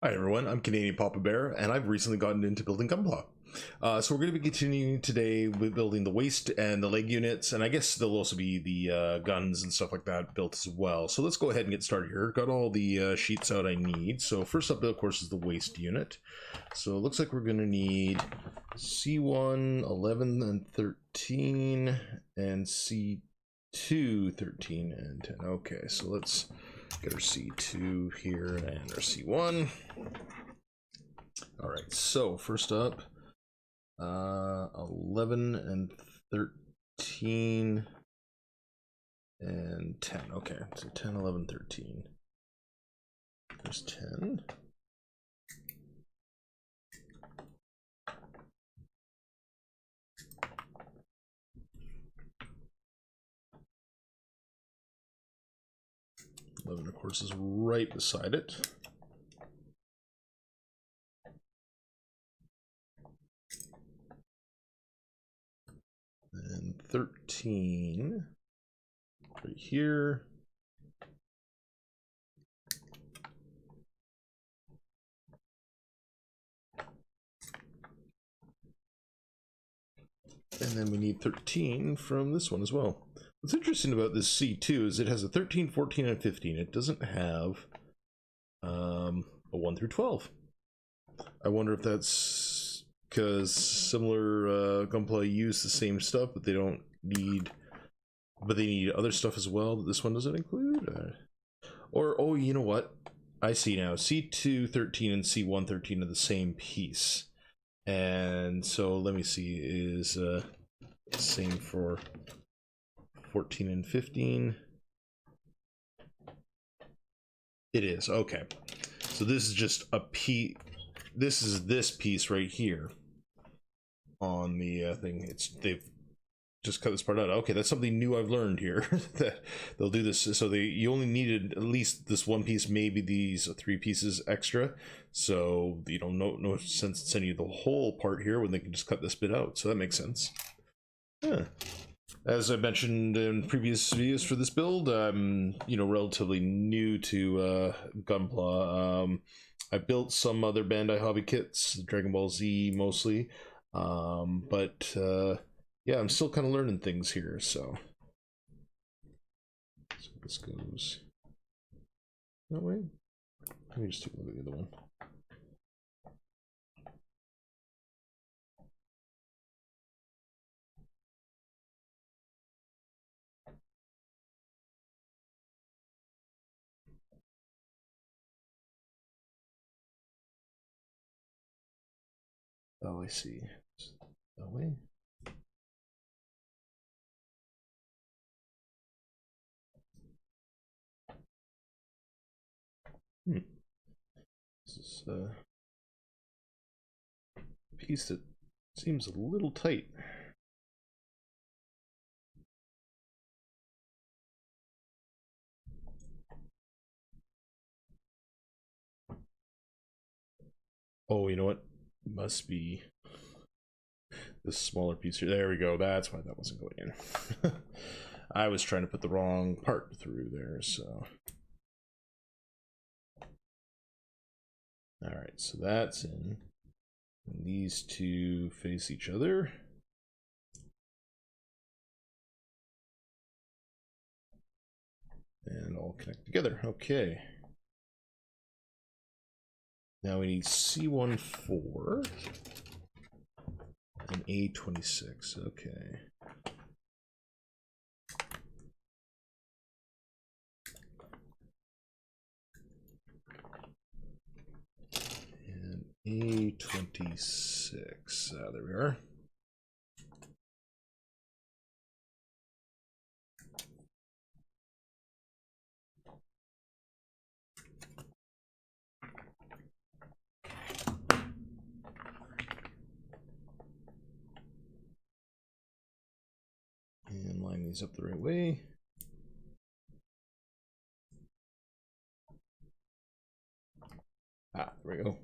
Hi everyone, I'm Canadian Papa Bear, and I've recently gotten into building Gunpla. So we're going to be continuing today with building the waist and the leg units, and I guess there'll also be the guns and stuff like that built as well. So let's go ahead and get started here. Got all the sheets out I need. So first up, of course, is the waist unit. So it looks like we're going to need C1, 11, and 13, and C2, 13, and 10. Okay, so let's get our C2 here and our C1. All right, so first up, 11 and 13 and 10. Okay, so 10, 11, 13. There's 10. Eleven, of course, is right beside it. And 13 right here. And then we need 13 from this one as well. What's interesting about this C2 is it has a 13, 14, and 15. It doesn't have a 1 through 12. I wonder if that's because similar Gunpla use the same stuff, but they don't need, but they need other stuff as well that this one doesn't include. Or, oh, you know what? I see now. C2 13 and C1 13 are the same piece. And so let me see, is same for 14 and 15. It is, okay. So this is just a piece. This is this piece right here on the thing. They've just cut this part out. Okay, that's something new I've learned here. That they'll do this. So you only needed at least this one piece, maybe these 3 pieces extra. So you know, no sense in sending you the whole part here when they can just cut this bit out. So that makes sense. Yeah. As I mentioned in previous videos for this build, I'm relatively new to Gunpla. I built some other Bandai Hobby Kits, Dragon Ball Z mostly, but yeah, I'm still kind of learning things here. So this goes that way. Let me just take a look at the other one. Oh, I see. That way. This is a piece that seems a little tight. Oh, you know what? It must be this smaller piece here. There we go. That's why that wasn't going in. I was trying to put the wrong part through there, so. All right, so that's in. And these two face each other. And all connect together. Okay. Now we need C14 and A26. Okay. And A26. There we are. And line these up the right way. Ah, there we go.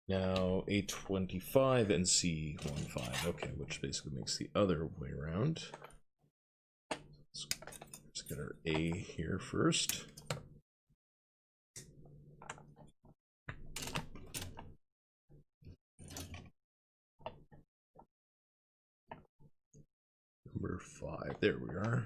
Now A25 and C15. Okay, which basically makes the other way around. Let's get our A here first. There we are.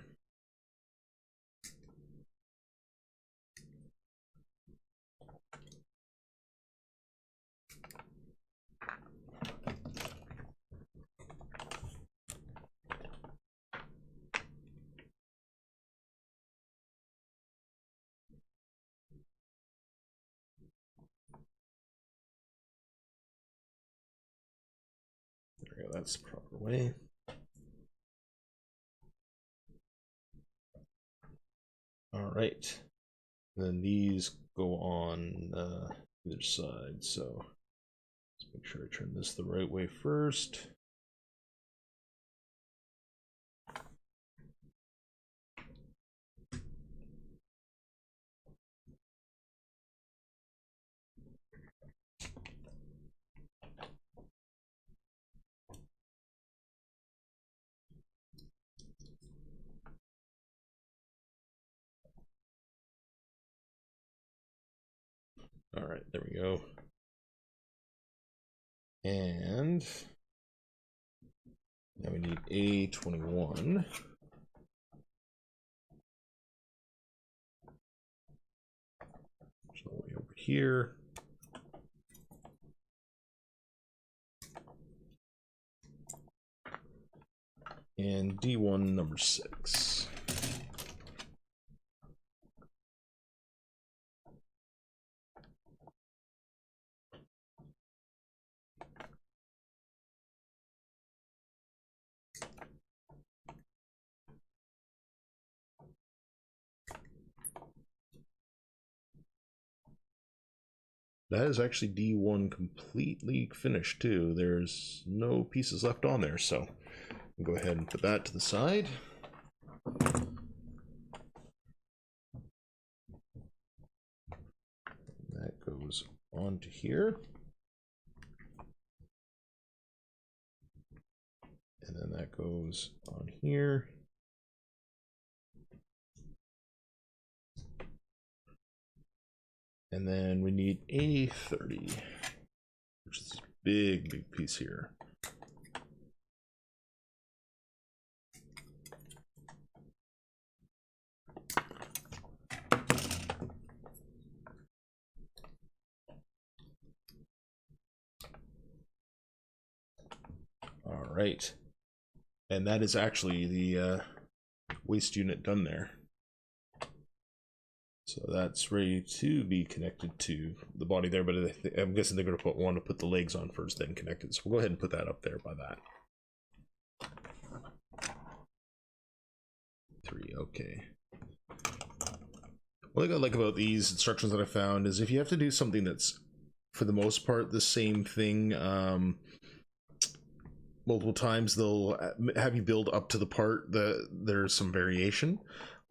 There we go, that's the proper way. All right, then these go on either side, so let's make sure I turn this the right way first. All right, there we go. And now we need A21. So way over here. And D1 number 6. That is actually D1 completely finished too. There's no pieces left on there, so I'll go ahead and put that to the side. That goes onto here. And then that goes on here. And then we need A30, which is this big piece here. All right. And that is actually the waist unit done there. So that's ready to be connected to the body there, but I'm guessing they're going to want to put the legs on first, then connect it. So we'll go ahead and put that up there by that. 3, okay. One thing I like about these instructions that I found is if you have to do something that's, for the most part, the same thing multiple times, they'll have you build up to the part that there's some variation.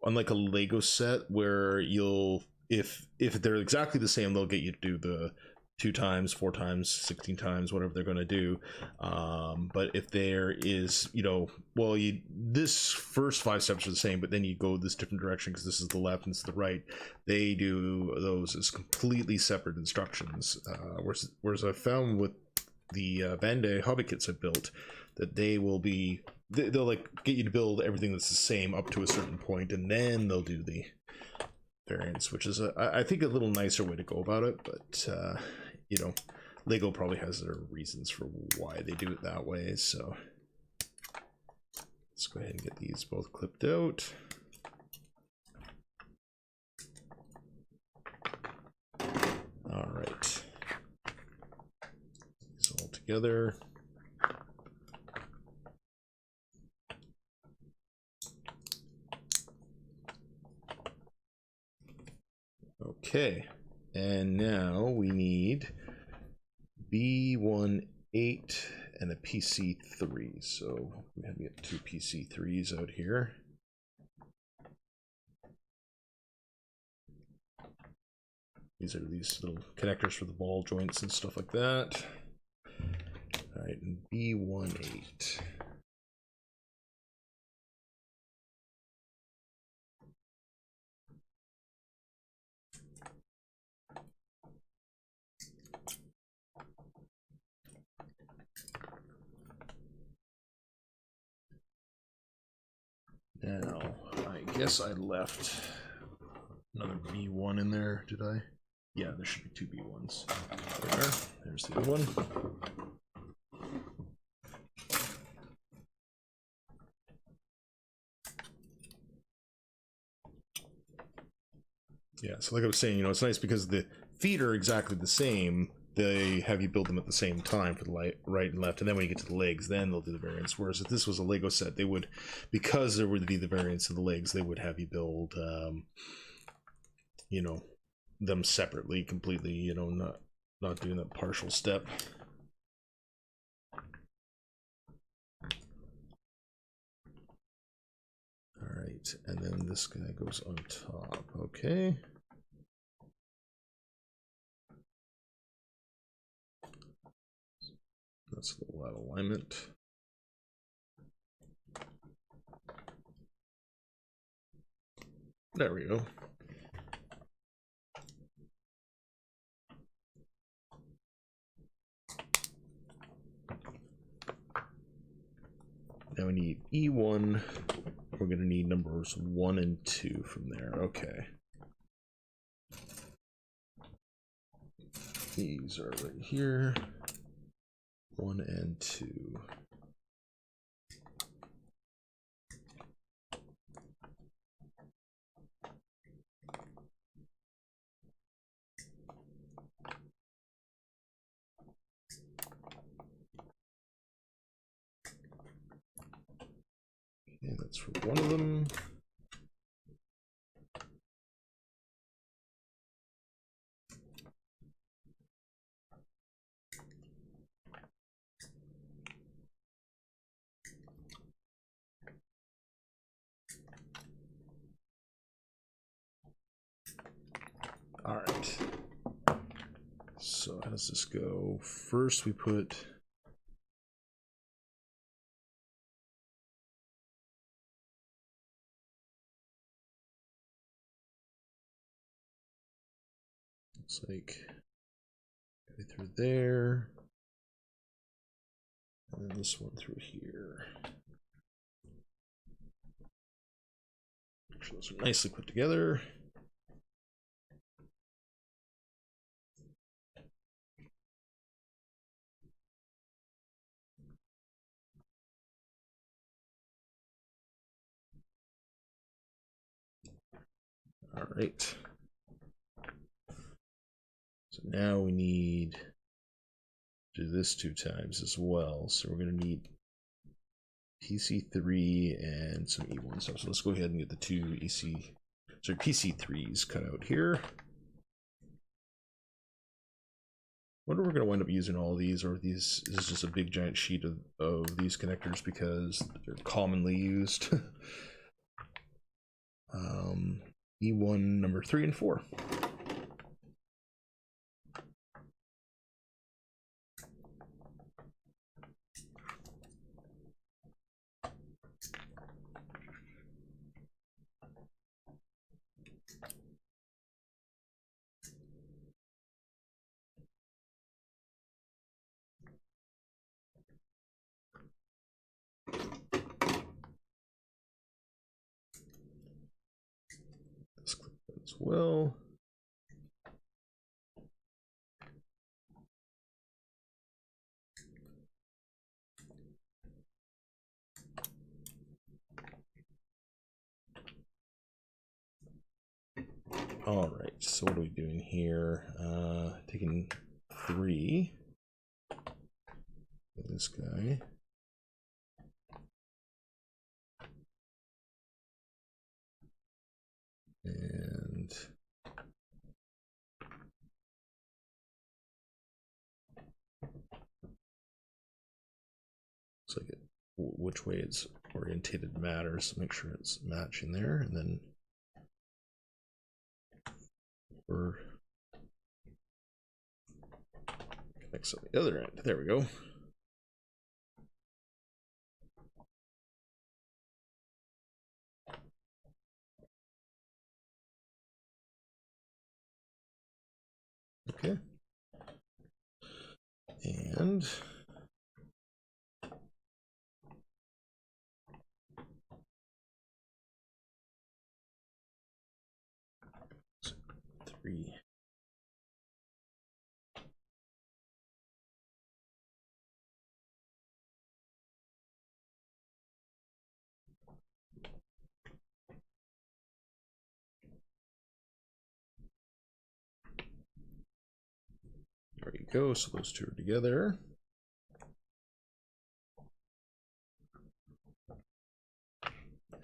Unlike a Lego set where you'll, if they're exactly the same, they'll get you to do the 2 times, 4 times, 16 times, whatever they're going to do. But if there is, you know, well, this first 5 steps are the same, but then you go this different direction because this is the left and this is the right. They do those as completely separate instructions. Whereas I found with the Bandai Hobby Kits I built, that they will be, they'll like get you to build everything that's the same up to a certain point, and then they'll do the variants, which is I think a little nicer way to go about it. But you know, Lego probably has their reasons for why they do it that way. So let's go ahead and get these both clipped out. All right, these all together. Okay, and now we need B18 and a PC3. So we have to get 2 PC3s out here. These are these little connectors for the ball joints and stuff like that. All right, and B18. guess I left another B1 in there, did I? Yeah, there should be two B1s. There's the other one. Yeah, so like I was saying, you know, it's nice because the feet are exactly the same. They have you build them at the same time for the right and left, and then when you get to the legs, then they'll do the variants. Whereas if this was a Lego set, they would, because there would be the variants of the legs, they would have you build, you know, them separately, completely. You know, not doing that partial step. All right, and then this guy goes on top. Okay. That's a little out of alignment. There we go. Now we need E1. We're going to need numbers 1 and 2 from there. Okay. These are right here. 1 and 2. Okay, that's for one of them. All right. So how does this go? First we put looks like through there. And then this one through here. Make sure those are nicely put together. All right. So now we need to do this 2 times as well. So we're going to need PC3 and some E1 stuff. So let's go ahead and get the 2 PC3s cut out here. I wonder if we're going to wind up using all these, or if this is just a big giant sheet of these connectors because they're commonly used. E1 number 3 and 4. Let's click that as well. All right, so what are we doing here? Taking 3. This guy. And looks like which way it's orientated matters. So make sure it's matching there, and then we're connects on the other end. There we go. Okay. And you go. So those two are together.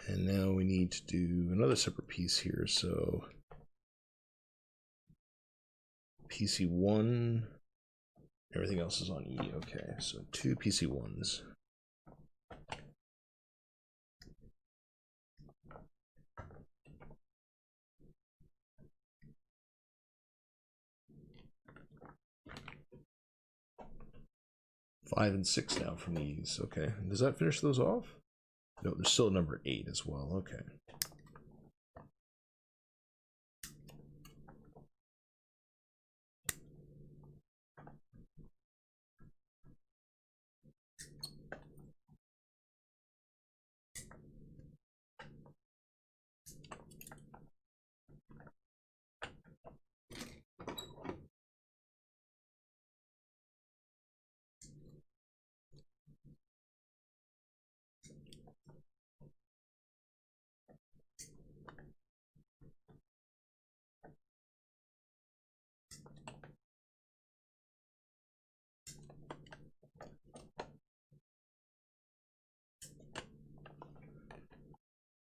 And now we need to do another separate piece here. So PC1, everything else is on E. Okay, so 2 PC1s. Five and 6 now from these. Okay, does that finish those off? No, there's still a number 8 as well. Okay.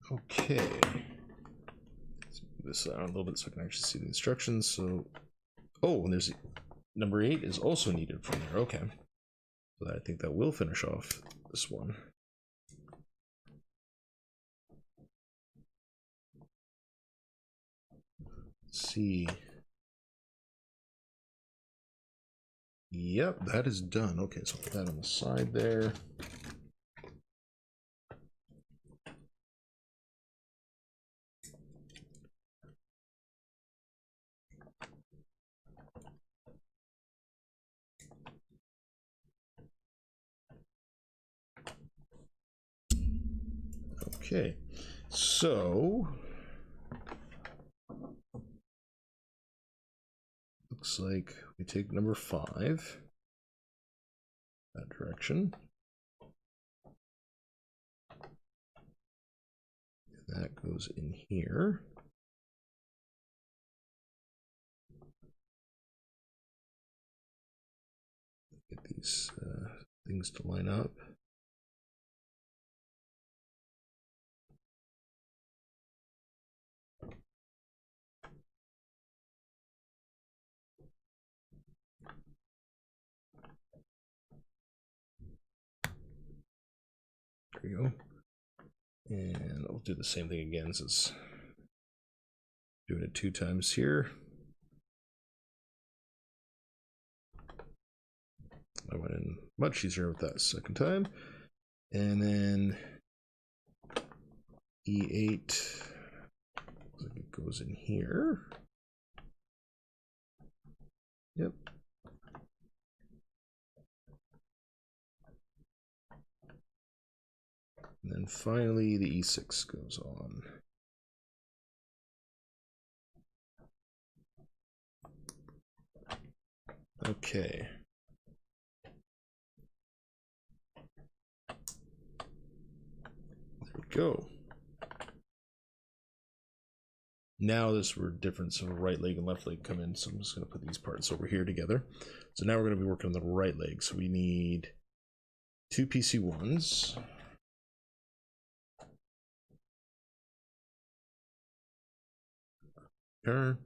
Okay, let's move this out a little bit so I can actually see the instructions. So, oh, and there's number 8 is also needed from there. Okay, so I think that will finish off this one. Let's see. Yep, that is done. Okay, so put that on the side there. Okay, so looks like we take number 5 that direction. And that goes in here. Get these things to line up. There we go. And I'll do the same thing again since doing it 2 times here. I went in much easier with that second time. And then E8, looks like it goes in here. Yep. And then finally the E6 goes on. Okay. There we go. Now this is where difference of right leg and left leg come in, so I'm just going to put these parts over here together. So now we're going to be working on the right leg. So we need 2 PC1s. Turn.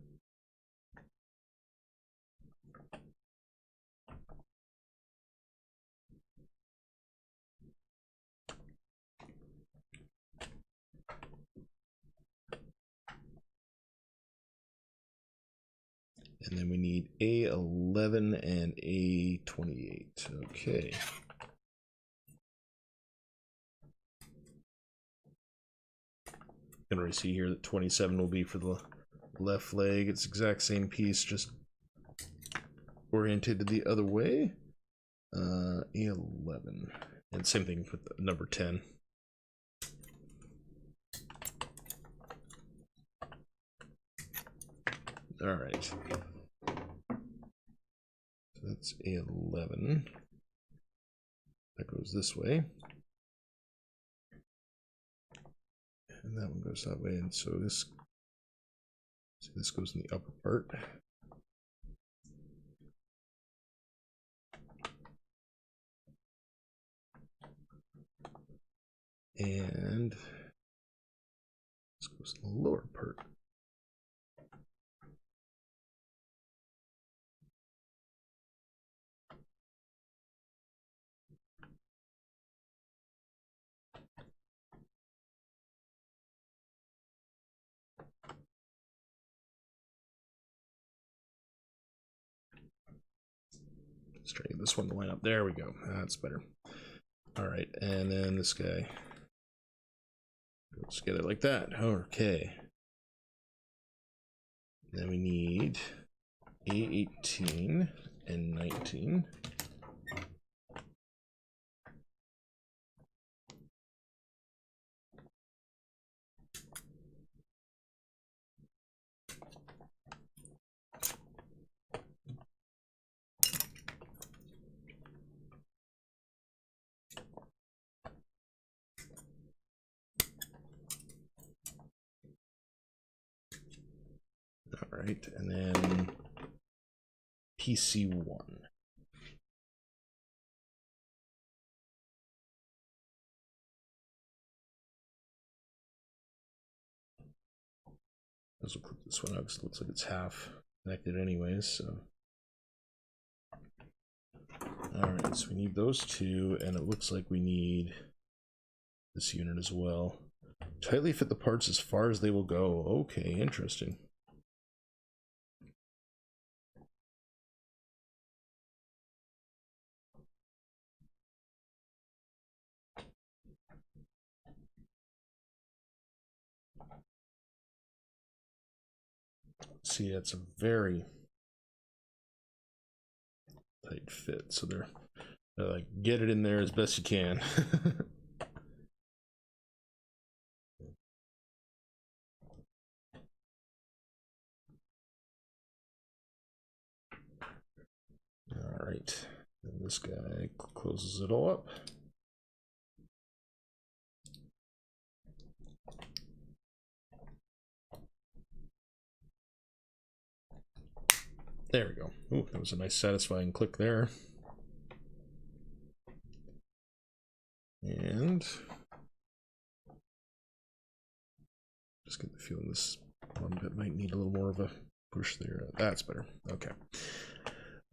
And then we need A11 and A28. Okay. You can already see here that 27 will be for the left leg. It's the exact same piece, just oriented the other way. A11. And same thing with number 10. All right. So that's A11. That goes this way. And that one goes that way. And so this, see, this goes in the upper part. And this goes to the lower part. Let's try to get this one to line up. There we go. That's better. All right, and then this guy goes together like that. Okay. Then we need A18 and 19. All right, and then PC1. Let's click this one out because it looks like it's half connected anyways, so. All right, so we need those two, and it looks like we need this unit as well. Tightly fit the parts as far as they will go. Okay, interesting. See, it's a very tight fit, so they're like, get it in there as best you can. All right, and this guy closes it all up. There we go. Ooh, that was a nice satisfying click there. And just get the feeling this one bit might need a little more of a push there. That's better. Okay.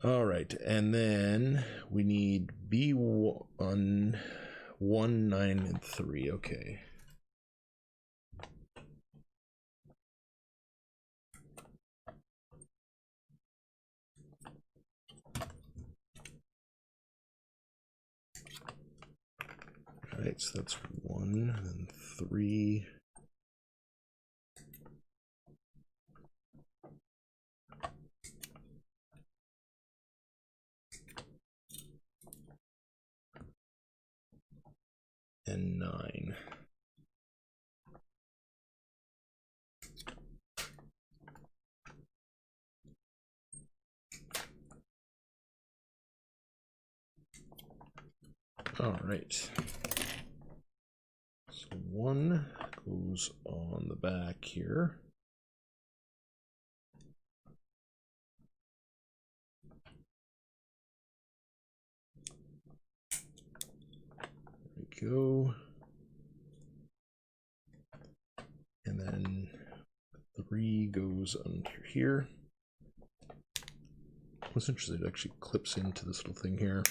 All right, and then we need B1, 1, 9, and 3. Okay. All right, so that's 1 and 3. And 9. All right. So 1 goes on the back here. There we go. And then 3 goes under here. What's interesting, it actually clips into this little thing here.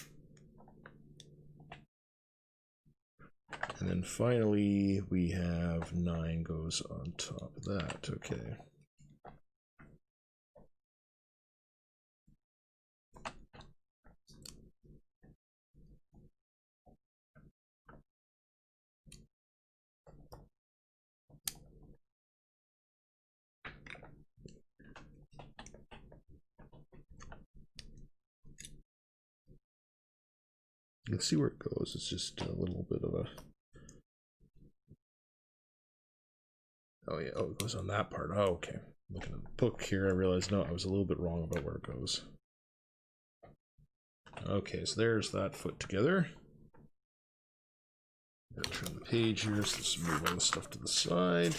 And then finally, we have 9 goes on top of that. Okay. You can see where it goes. It's just a little bit of a... Oh yeah, oh, it goes on that part. Oh, okay. Looking at the book here, I realized, no, I was a little bit wrong about where it goes. Okay, so there's that foot together. Turn the page here, so let's move all the stuff to the side.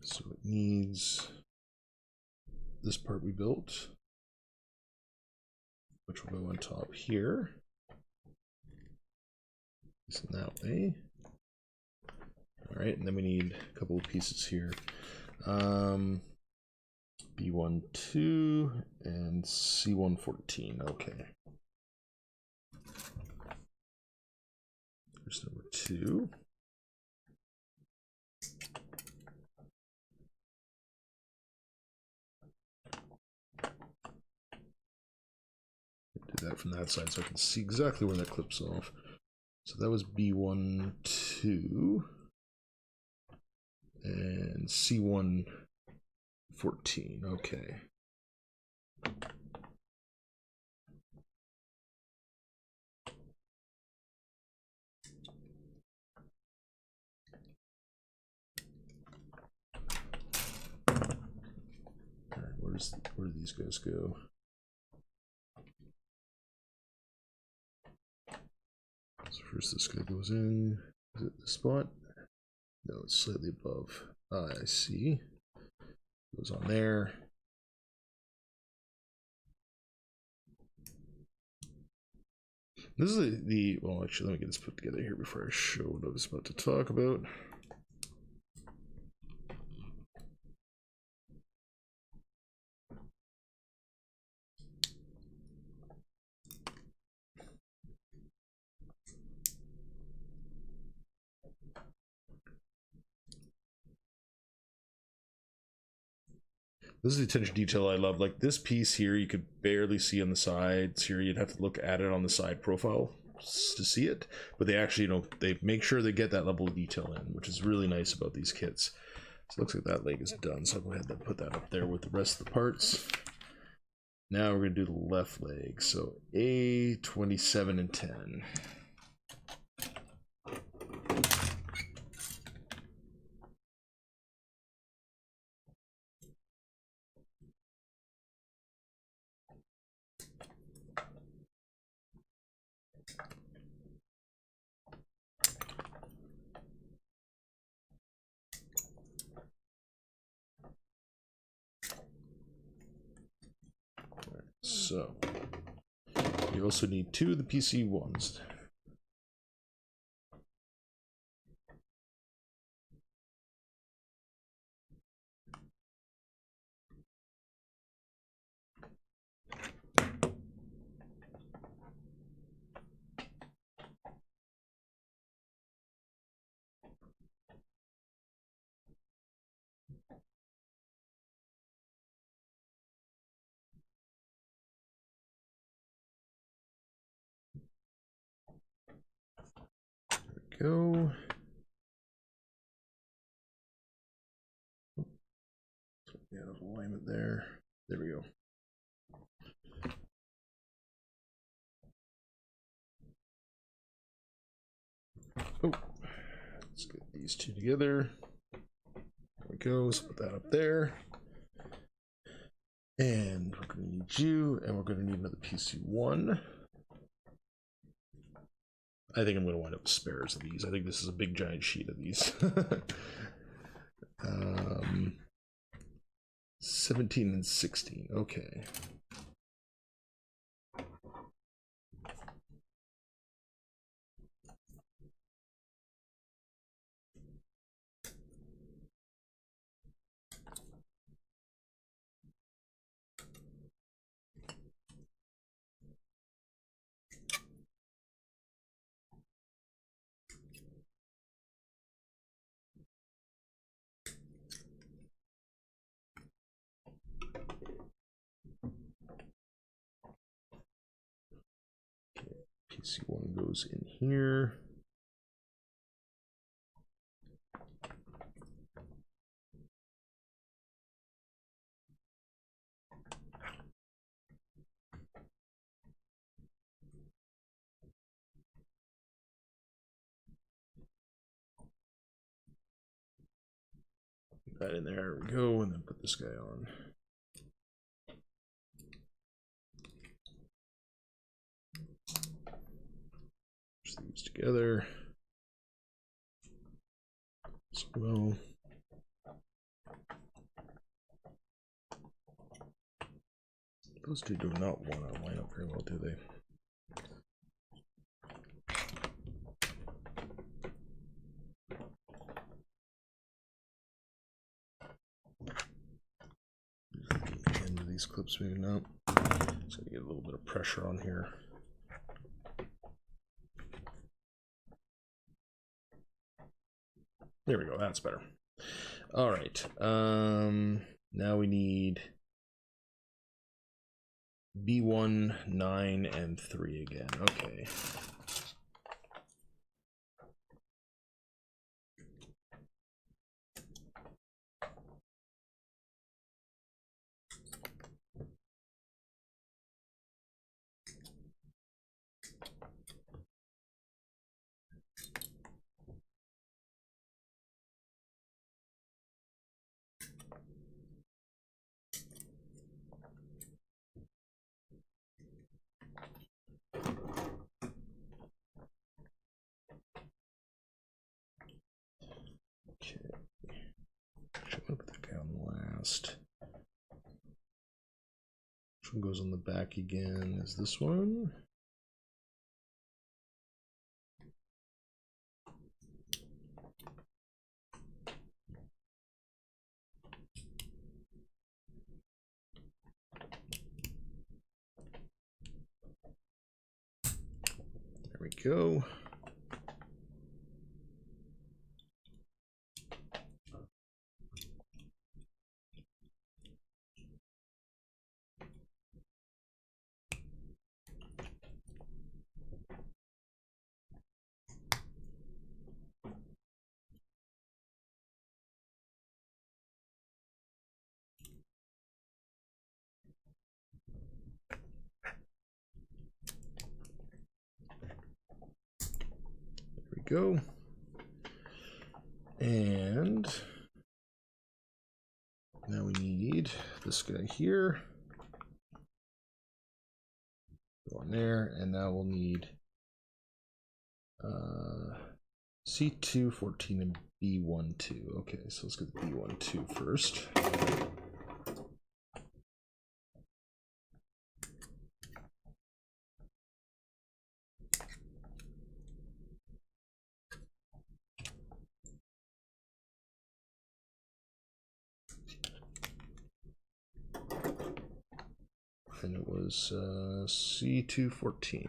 So it needs this part we built, which will go on top here. Facing that way. All right, and then we need a couple of pieces here. B12 and C114. Okay. There's number 2. Do that from that side so I can see exactly where that clips off. So that was B12 and C114. Okay. All right, where do these guys go? So first this guy goes in. Is it the spot? No, it's slightly above. I see. Goes on there. This is the well, actually, let me get this put together here before I show what I was about to talk about. This is the attention detail I love. Like this piece here, you could barely see on the sides here. You'd have to look at it on the side profile to see it. But they actually, you know, they make sure they get that level of detail in, which is really nice about these kits. So it looks like that leg is done. So I'll go ahead and put that up there with the rest of the parts. Now we're going to do the left leg. So A27 and 10. So you also need 2 of the PC ones. Go. Yeah, there's alignment there. There we go. Oh, let's get these 2 together. There we go. Let's put that up there. And we're going to need you, and we're going to need another PC1. I think I'm going to wind up with spares of these. I think this is a big giant sheet of these. 17 and 16. Okay. PC1 goes in here. Put that in there we go, and then put this guy on. Push these together as well. Those two do not want to line up very well, do they? End of these clips moving up. So you get a little bit of pressure on here. There we go, that's better. All right, now we need B1, 9, and 3 again. Okay. Put that guy on last. Which one goes on the back again? Is this one? There we go. Go. And now we need this guy here. Go on there, and now we'll need C2, 14, and B12. Okay, so let's get the B12 first. And it was C214.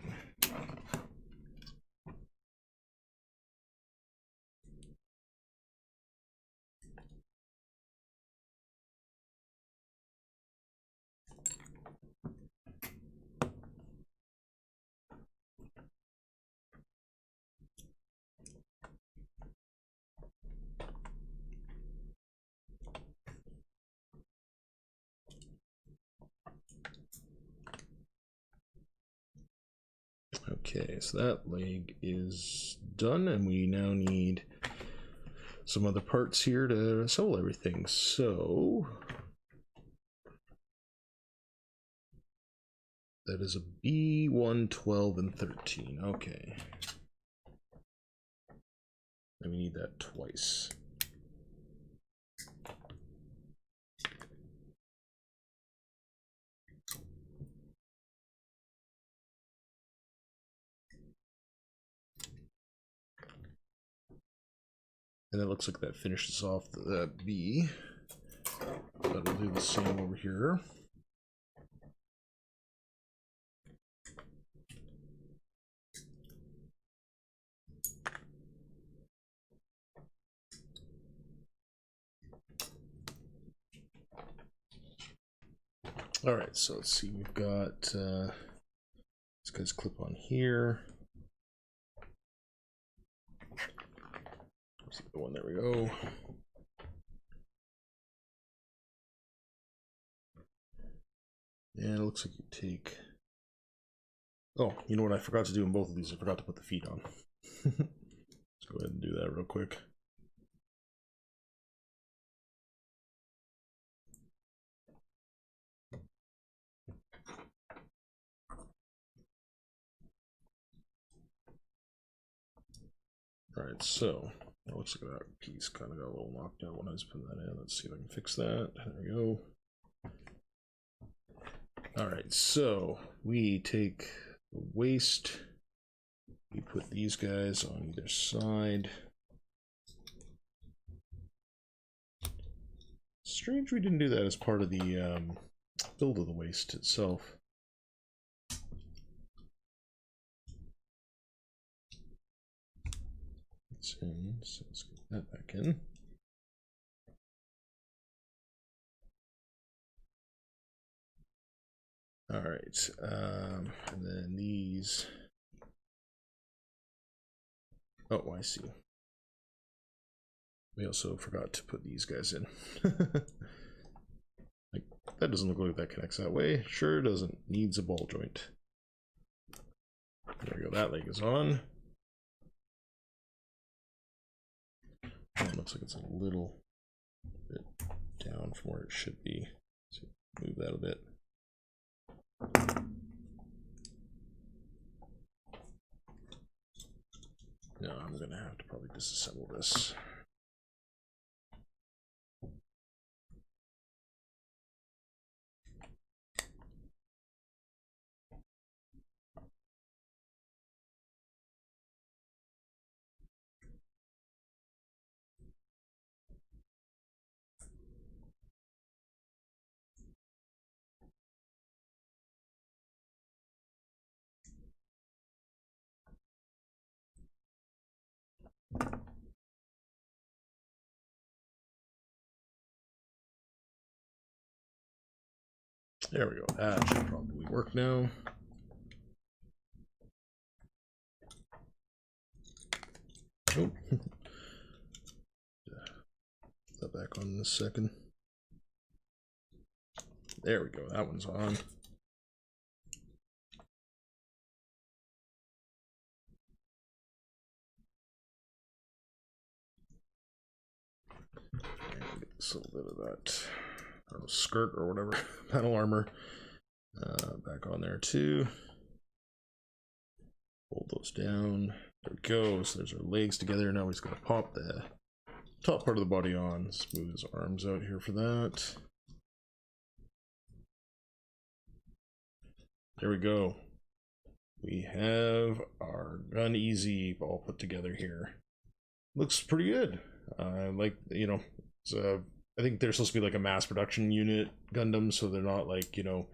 Okay, so that leg is done, and we now need some other parts here to assemble everything. So that is a B1, 12, and 13. Okay. And we need that twice. And it looks like that finishes off the B. But we'll do the same over here. All right, so let's see. We've got this guy's clip on here. The one, there we go. And it looks like you take. Oh, you know what I forgot to do in both of these? I forgot to put the feet on. Let's go ahead and do that real quick. All right, so it looks like that piece kind of got a little knocked out when I was putting that in. Let's see if I can fix that. There we go. All right, so we take the waist, we put these guys on either side. Strange we didn't do that as part of the build of the waist itself. It's in, so let's get that back in. All right, and then these. Oh, I see. We also forgot to put these guys in. Like, that doesn't look like that connects that way. Sure doesn't. Needs a ball joint. There we go. That leg is on. Oh, it looks like it's a little bit down from where it should be. So move that a bit. No, I'm gonna have to probably disassemble this. There we go. That should probably work now. Oh. Put that back on in a second. There we go. That one's on. And get this little bit of that, I don't know, skirt or whatever, panel armor back on there too. Hold those down. There we go. So there's our legs together. Now we're just gonna pop the top part of the body on. Smooth his arms out here for that. There we go. We have our Gun-EZ all put together here. Looks pretty good. Like, you know, it's, I think they're supposed to be like a mass production unit Gundam, so they're not like, you know,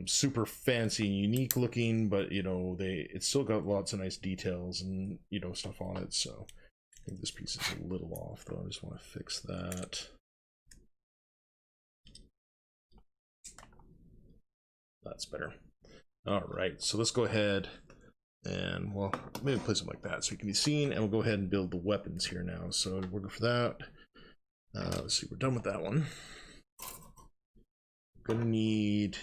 super fancy and unique looking, but you know, it's still got lots of nice details and, you know, stuff on it. So I think this piece is a little off though. I just want to fix that. That's better. All right, so let's go ahead and, well, maybe place them like that so it can be seen, and we'll go ahead and build the weapons here now. So we're good for that. Let's see, we're done with that one. Gonna need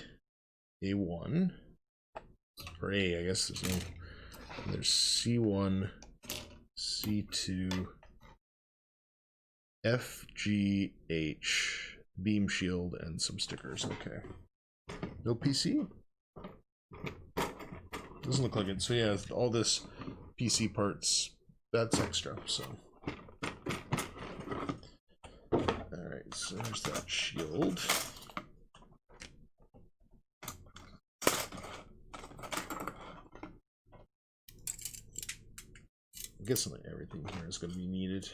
A1 or A, I guess. There's C1, C2, FGH, beam shield, and some stickers. Okay. No PC? Doesn't look like it. So yeah, all this PC parts, that's extra. So alright, so there's that shield. I'm guessing like everything here is going to be needed.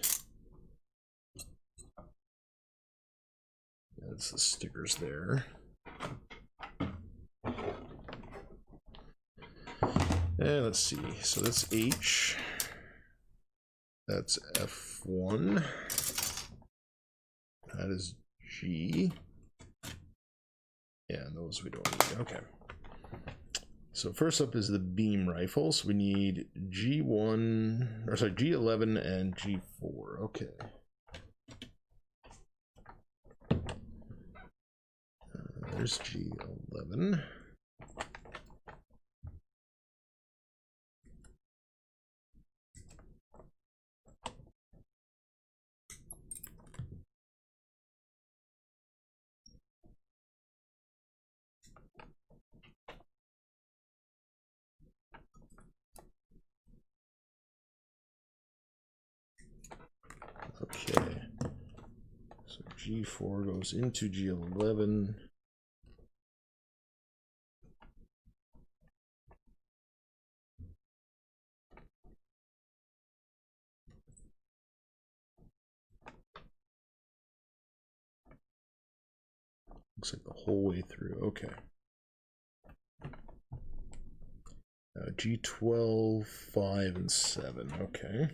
That's the stickers there. And let's see, so that's H, that's F1, that is G, yeah, and those we don't need. Okay. So first up is the beam rifle, so we need G1, or sorry, G11 and G4, okay. There's G11. Okay, so G4 goes into G11. Looks like the whole way through. Okay. G12, 5, and 7. Okay.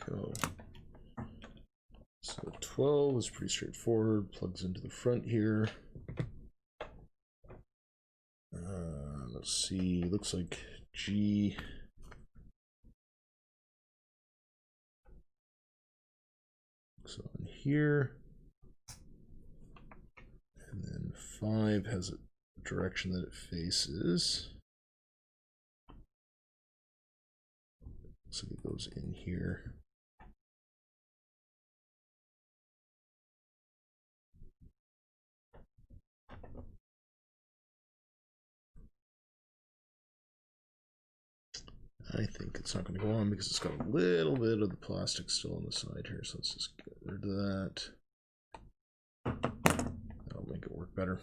Go. So 12 is pretty straightforward, plugs into the front here. Let's see, looks like G looks on here, and then 5 has a direction that it faces. Looks like it goes in here. I think it's not going to go on because it's got a little bit of the plastic still on the side here, so let's just get rid of that. That'll make it work better.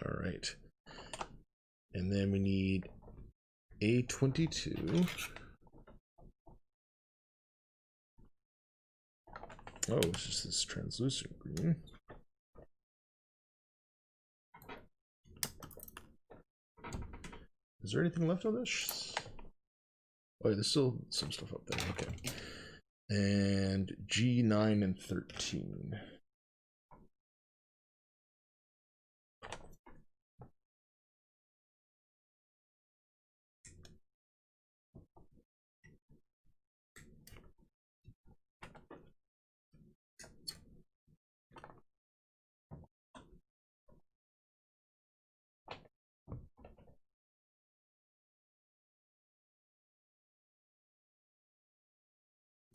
All right. And then we need A22. Oh, it's just this translucent green. Is there anything left on this? Oh, yeah, there's still some stuff up there. Okay. And G9 and 13.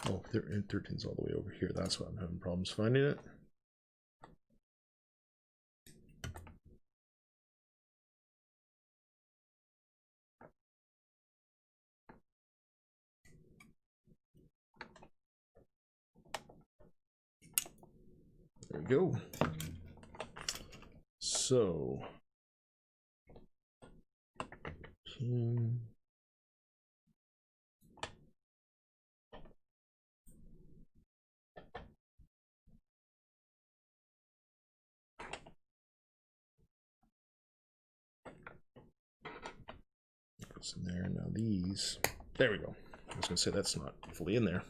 Oh, 13's all the way over here. That's why I'm having problems finding it. There we go. So, goes in there. Now these, there we go. I was gonna say that's not fully in there.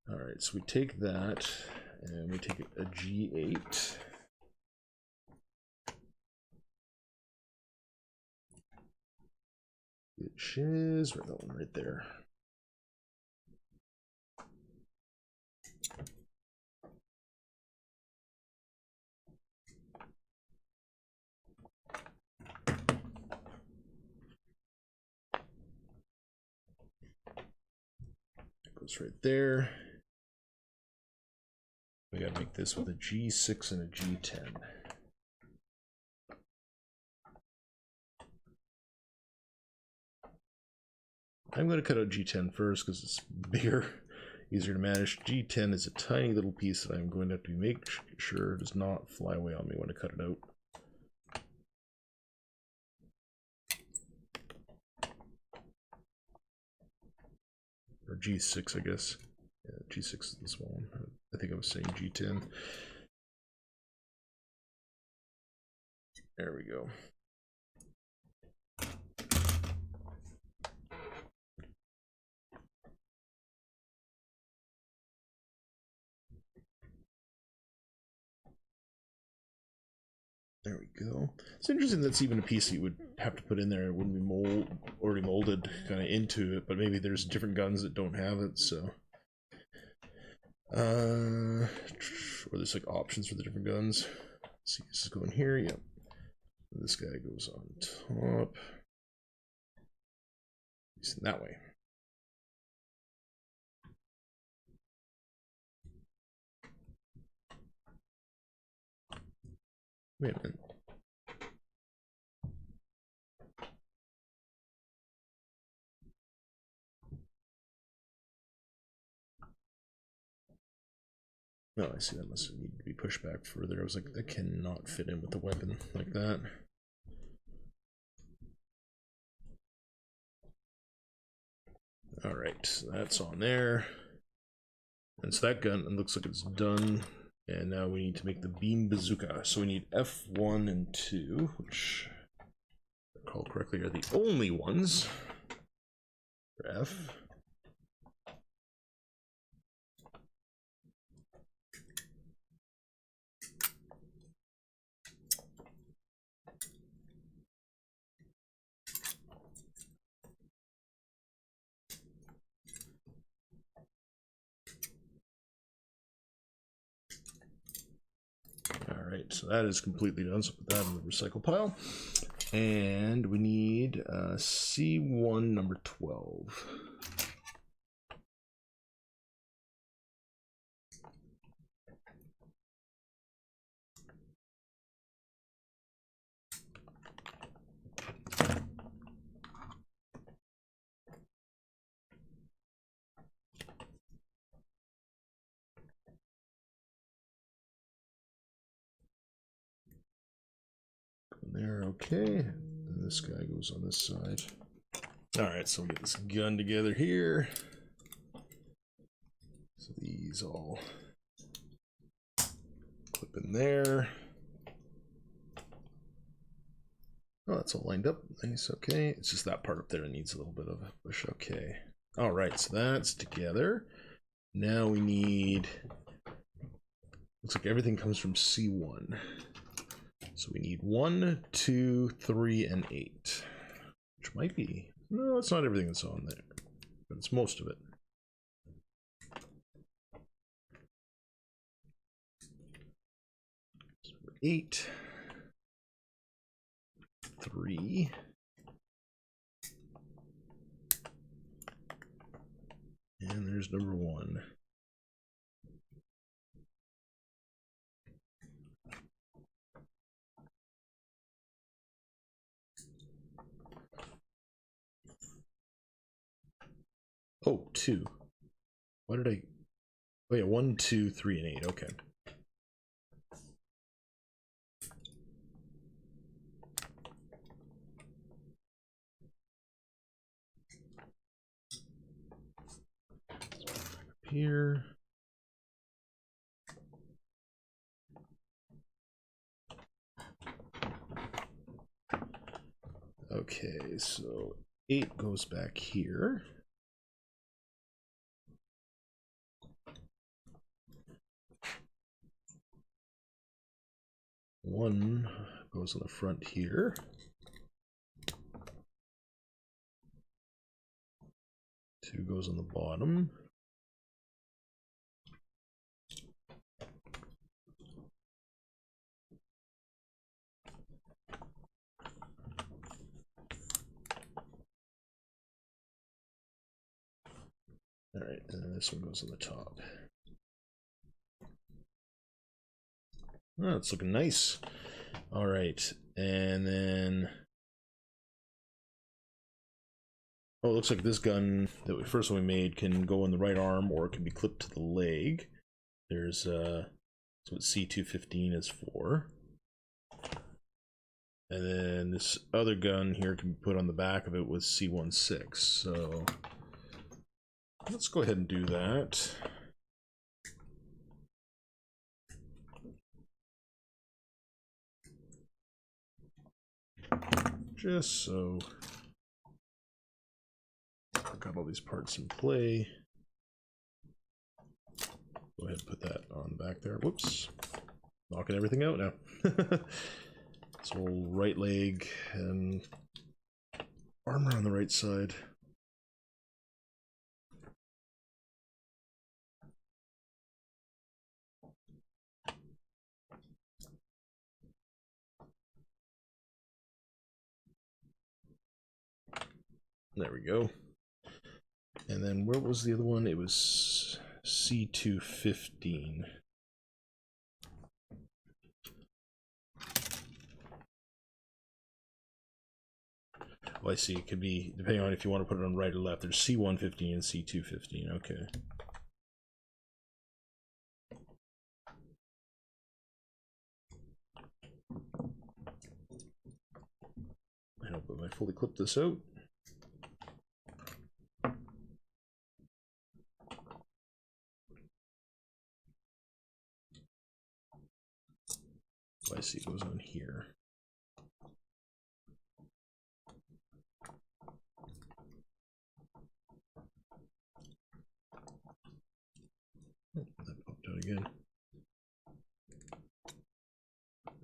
All right, so we take that and we take a G8. Which is right, that one right there. It goes right there. We gotta make this with a G6 and a G10. I'm going to cut out G10 first because it's bigger, easier to manage. G10 is a tiny little piece that I'm going to have to make sure does not fly away on me when I cut it out. Or G6, I guess. Yeah, G6 is the small one. I think I was saying G10. There we go. There we go. It's interesting that's even a piece that you would have to put in there. It wouldn't be already molded kind of into it, but maybe there's different guns that don't have it, so. Or there's like options for the different guns. Let's see, this is going here, yep. This guy goes on top. that way. Wait a minute. No, I see that must need to be pushed back further. I was like, that cannot fit in with the weapon like that. All right, so that's on there. And so that gun, it looks like it's done. And now we need to make the beam bazooka. So we need F1 and 2, which, if I recall correctly, are the only ones for F. Alright, so that is completely done, so put that in the recycle pile. And we need C1 number 12. There, okay. And this guy goes on this side. Alright, so we'll get this gun together here. So these all clip in there. Oh, that's all lined up. Nice, okay. It's just that part up there that needs a little bit of a push. Okay. Alright, so that's together. Now we need... Looks like everything comes from C1. So we need 1, 2, 3, and 8. Which might be... No, it's not everything that's on there. But it's most of it. So 8. 3. And there's number 1. Oh, 2. Why did I... Oh yeah, 1, 2, 3, and 8. Okay. Here. Okay, so 8 goes back here. 1 goes on the front here. 2 goes on the bottom. All right, and then this one goes on the top. Oh, it's looking nice. All right, and then... Oh, it looks like this gun that we first one we made can go on the right arm or it can be clipped to the leg. There's that's what C215 is for. And then this other gun here can be put on the back of it with C16. So let's go ahead and do that. Just so I've got all these parts in play. Go ahead and put that on the back there. Whoops. Knocking everything out now. So right leg and armor on the right side. There we go. And then where was the other one? It was C215. Oh, I see. It could be, depending on if you want to put it on right or left, there's C115 and C215. Okay. I hope I fully clip this out. Oh, I see. It goes on here. Oh, that popped out again.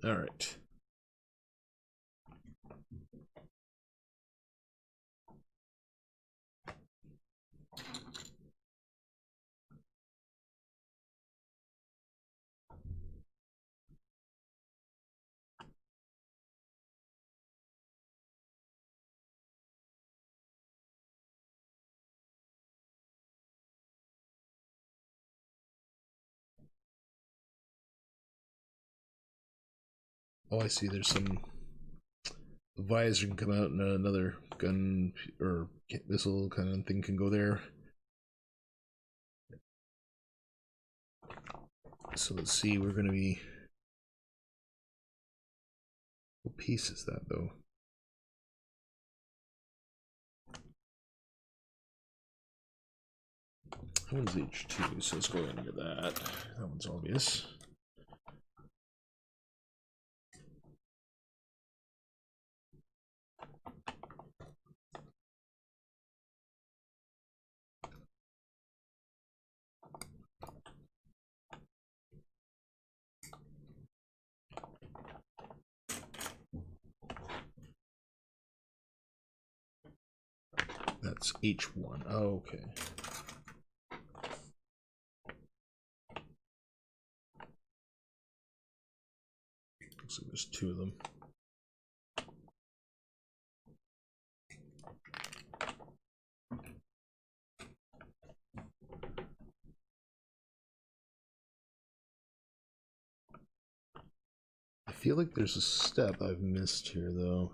All right. Oh, I see. There's some visor can come out, and another gun or missile kind of thing can go there. So let's see. We're going to be. What piece is that, though? That one's H2, so let's go into that. That one's obvious. That's H1. Oh, okay. Looks like there's two of them. I feel like there's a step I've missed here, though.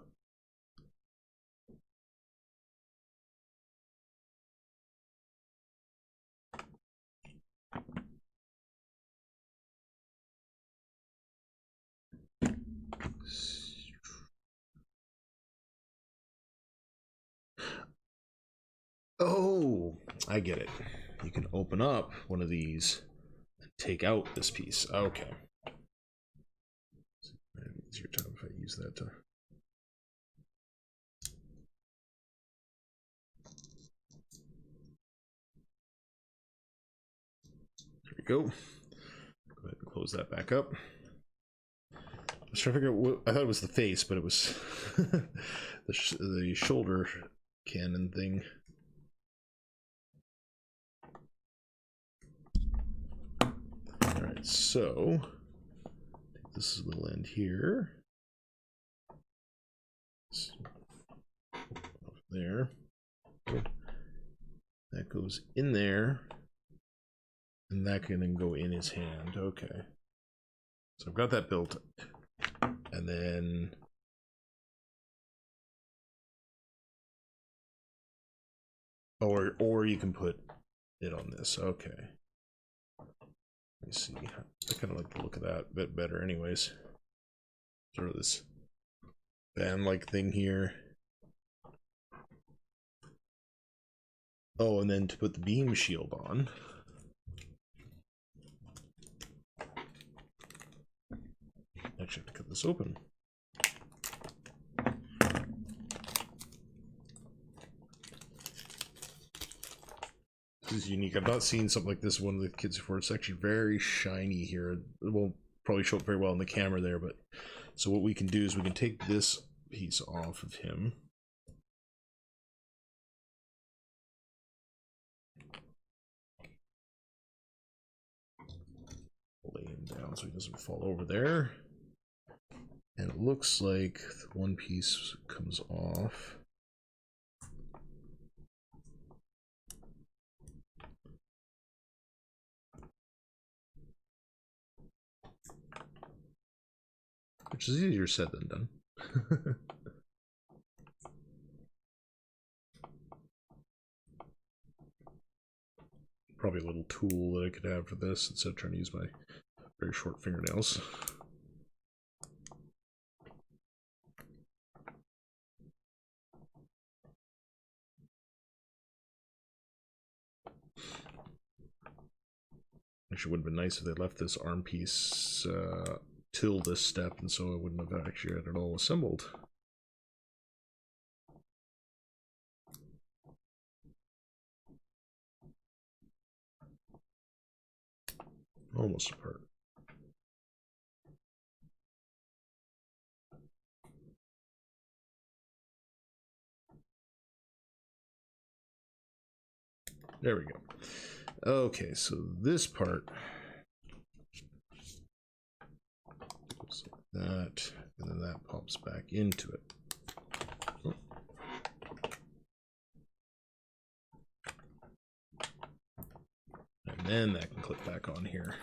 Oh, I get it. You can open up one of these and take out this piece. Okay. Maybe it's easier time if I use that to. There we go. Go ahead and close that back up. I was trying to figure out what I thought it was the face, but it was the shoulder cannon thing. All right, so this is a little end here. There. That goes in there. And that can then go in his hand. Okay. So I've got that built. And then or you can put it on this. Okay. Let me see. I kind of like the look of that a bit better anyways. Sort of this band-like thing here. Oh, and then to put the beam shield on. Actually, I have to cut this open. This is unique. I've not seen something like this one of the kids before. It's actually very shiny here. It won't probably show up very well in the camera there, but so what we can do is we can take this piece off of him. Lay him down so he doesn't fall over there. And it looks like one piece comes off. which is easier said than done. Probably a little tool that I could have for this instead of trying to use my very short fingernails. Actually, would have been nice if they left this arm piece till this step, and so I wouldn't have actually had it all assembled. Almost apart. There we go. Okay, so this part goes like that, and then that pops back into it. Oh. And then that can clip back on here.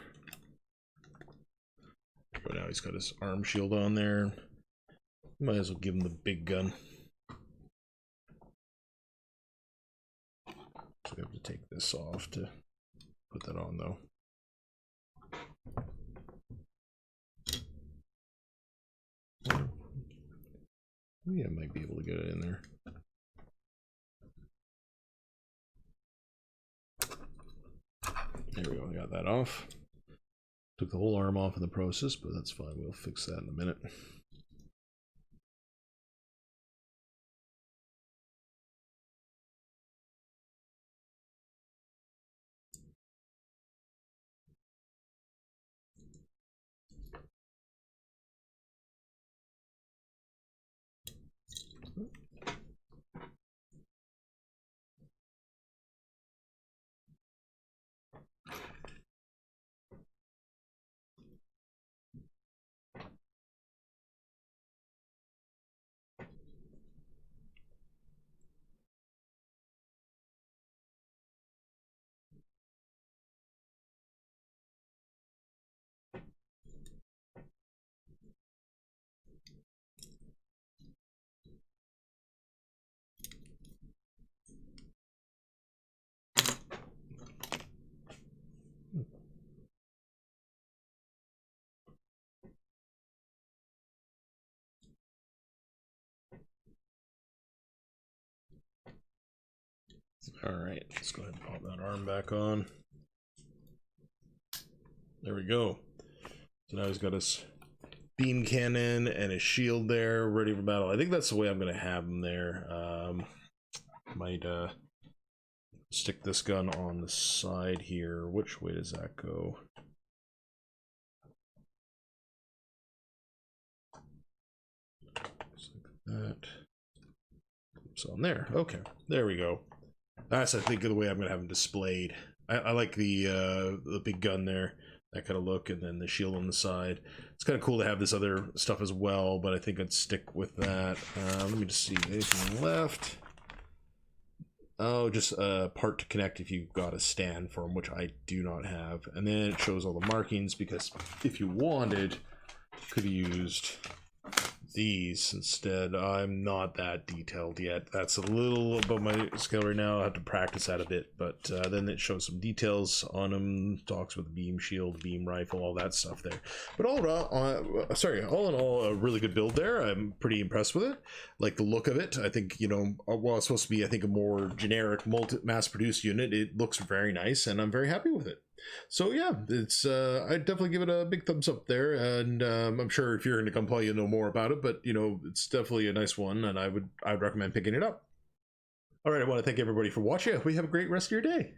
So now he's got his arm shield on there. Might as well give him the big gun. So we have to take this off to put that on, though. Yeah, I might be able to get it in there. There we go, I got that off. Took the whole arm off in the process, but that's fine, we'll fix that in a minute. Alright, let's go ahead and pop that arm back on. There we go. So now he's got his beam cannon and his shield there, ready for battle. I think that's the way I'm going to have him there. Might stick this gun on the side here. Which way does that go? Just like that. It's on there. Okay, there we go. That's, I think, the way I'm going to have him displayed. I like the big gun there, that kind of look, and then the shield on the side. It's kind of cool to have this other stuff as well, but I think I'd stick with that. Let me just see, anything left? Oh, just a part to connect if you've got a stand for them, which I do not have. And then it shows all the markings, because if you wanted, you could have used these instead. I'm not that detailed yet. That's a little above my skill right now. I have to practice that a bit, but then it shows some details on them, talks with the beam shield, beam rifle, all that stuff there. But all in all, a really good build there. I'm pretty impressed with it. Like the look of it. I think, you know, while it's supposed to be, I think, a more generic mass-produced unit, it looks very nice, and I'm very happy with it. So yeah, it's I'd definitely give it a big thumbs up there, and I'm sure if you're into Gunpla, you'll know more about it, but you know, it's definitely a nice one, and I'd recommend picking it up. All right, I want to thank everybody for watching. I hope you have a great rest of your day.